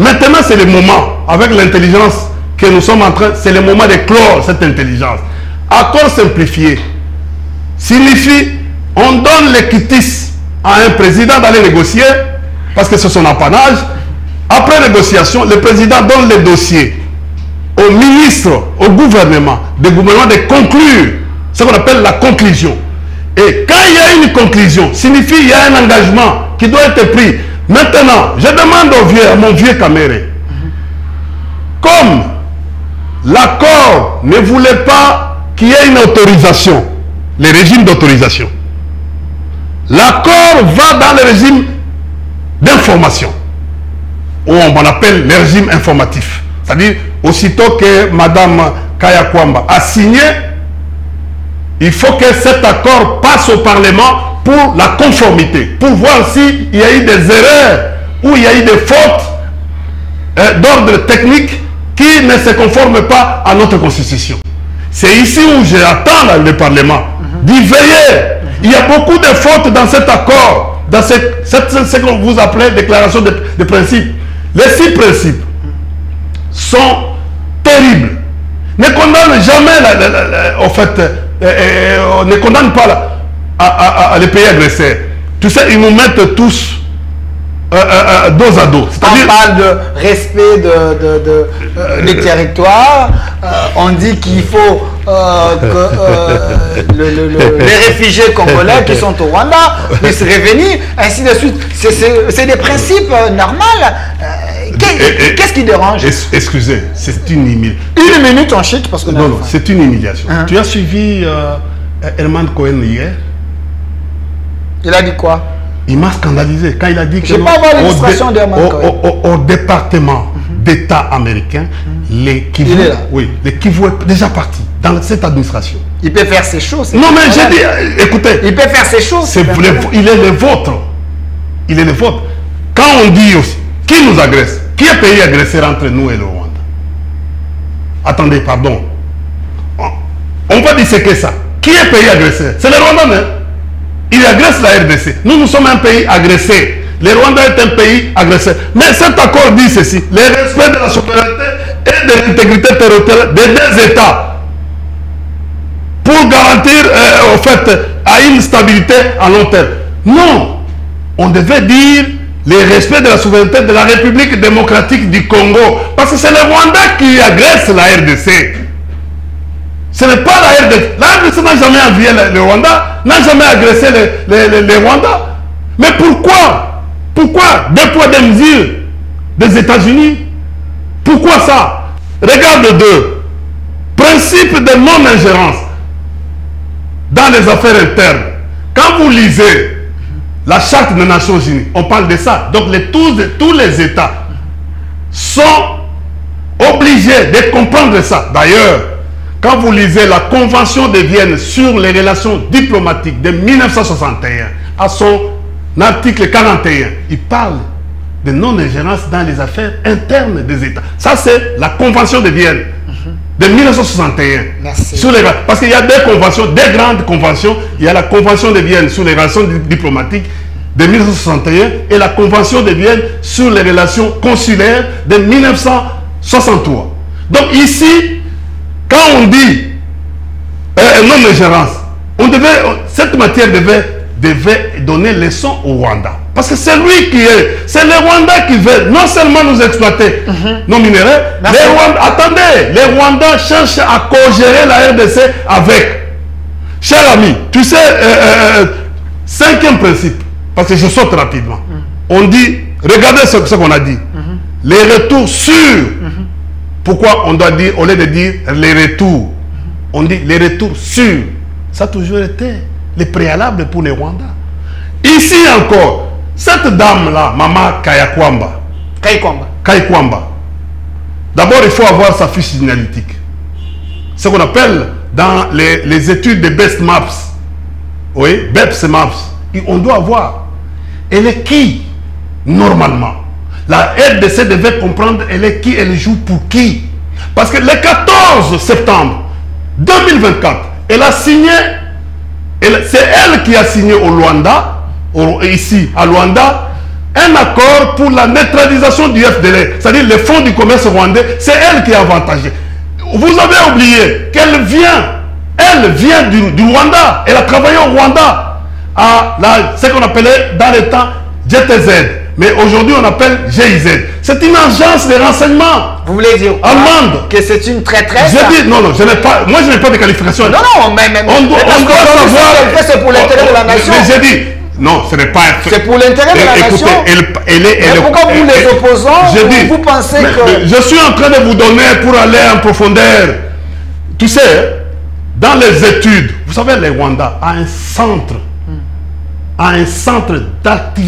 Maintenant, c'est le moment, avec l'intelligence que nous sommes en train, c'est le moment de clore cette intelligence. Accord simplifié signifie on donne les quitus à un président d'aller négocier, parce que c'est son apanage. Après négociation, le président donne les dossiers au ministre, au gouvernement de conclure ce qu'on appelle la conclusion. Et quand il y a une conclusion, signifie qu'il y a un engagement qui doit être pris. Maintenant, je demande à mon vieux Caméré, comme l'accord ne voulait pas qu'il y ait une autorisation, le régime d'autorisation, l'accord va dans le régime d'information, où on appelle le régime informatif. C'est-à-dire, aussitôt que Mme Kaya Kwamba a signé, il faut que cet accord passe au Parlement pour la conformité, pour voir s'il y a eu des erreurs ou il y a eu des fautes d'ordre technique qui ne se conforment pas à notre Constitution. C'est ici où j'attends le Parlement d'y veiller. Il y a beaucoup de fautes dans cet accord, dans ce que vous appelez déclaration de principes. Les 6 principes sont terribles. Ne condamne jamais, ne condamne pas les pays agresseurs. Tu sais, ils nous mettent tous dos à dos. On parle de respect des territoires. On dit qu'il faut que les réfugiés congolais qui sont au Rwanda puissent revenir, ainsi de suite. C'est des principes normaux. Qu'est-ce qui dérange? Excusez, c'est une humiliation. Une minute en chute parce que... Non, c'est une humiliation. Tu as suivi Herman Cohen hier? Il a dit quoi? Il m'a scandalisé quand il a dit que... Je n'ai pas voir l'illustration d'Herman Cohen. Au département d'État américain, les Kivu est déjà parti dans cette administration. Il peut faire ses choses. Non, mais j'ai dit, écoutez... Il peut faire ses choses. Il est le vôtre. Il est le vôtre. Quand on dit aussi, qui nous agresse? Qui est pays agresseur entre nous et le Rwanda? Attendez, pardon. On va disséquer ça. Qui est pays agresseur? C'est le Rwanda, non? Il agresse la RDC. Nous sommes un pays agressé. Le Rwanda est un pays agressé. Mais cet accord dit ceci: le respect de la souveraineté et de l'intégrité territoriale des 2 États pour garantir à une stabilité à long terme. Non, on devait dire le respect de la souveraineté de la République démocratique du Congo, parce que c'est le Rwanda qui agresse la RDC. Ce n'est pas la RDC. La RDC n'a jamais envié le Rwanda, n'a jamais agressé les Rwandais. Mais pourquoi? Pourquoi 2 poids 2 mesures des États-Unis? Pourquoi ça? Regarde 2. Principe de non-ingérence dans les affaires internes. Quand vous lisez la Charte des Nations Unies, on parle de ça. Donc tous les États sont obligés de comprendre ça. D'ailleurs, quand vous lisez la Convention de Vienne sur les relations diplomatiques de 1961, à son article 41, il parle de non-ingérence dans les affaires internes des États. Ça, c'est la Convention de Vienne de 1961. Merci. Sur les, parce qu'il y a 2 conventions, 2 grandes conventions. Il y a la Convention de Vienne sur les relations diplomatiques de 1961 et la Convention de Vienne sur les relations consulaires de 1963. Donc ici, quand on dit non-ingérence, cette matière devait donner leçon au Rwanda. Parce que c'est lui qui est... C'est le Rwanda qui veut non seulement nous exploiter nos minéraux, attendez, les Rwandais cherchent à co-gérer la RDC avec. Cher ami, tu sais, 5e principe, parce que je saute rapidement. On dit, regardez ce qu'on a dit. Les retours sûrs. Pourquoi on doit dire, au lieu de dire les retours, on dit les retours sûrs. Ça a toujours été le préalable pour les Rwandais. Ici encore, cette dame-là, Maman Kaya Kwamba. D'abord, il faut avoir sa fiche signalétique. Ce qu'on appelle dans les études de Best Maps. Oui, BEPS Maps. On doit avoir. Elle est qui, normalement? La RDC devait comprendre elle est qui, elle joue pour qui. Parce que le 14 septembre 2024, elle a signé, c'est elle qui a signé au Luanda, ici à Luanda, un accord pour la neutralisation du FDL, c'est-à-dire les fonds du commerce rwandais, c'est elle qui est avantagée. Vous avez oublié qu'elle vient du Rwanda, elle a travaillé au Rwanda, à ce qu'on appelait dans les temps GTZ, mais aujourd'hui on appelle GIZ. C'est une agence de renseignement. Vous voulez dire allemande. Que c'est une traîtresse? Je dis, non, moi je n'ai pas de qualification. Non, non, mais on doit savoir. C'est pour l'intérêt de la nation. Mais j'ai dit, non, ce n'est pas... C'est pour l'intérêt de la nation. Mais pourquoi vous les opposants, vous pensez que... Je suis en train de vous donner pour aller en profondeur. Tu sais, dans les études, vous savez, le Rwanda a un centre d'activité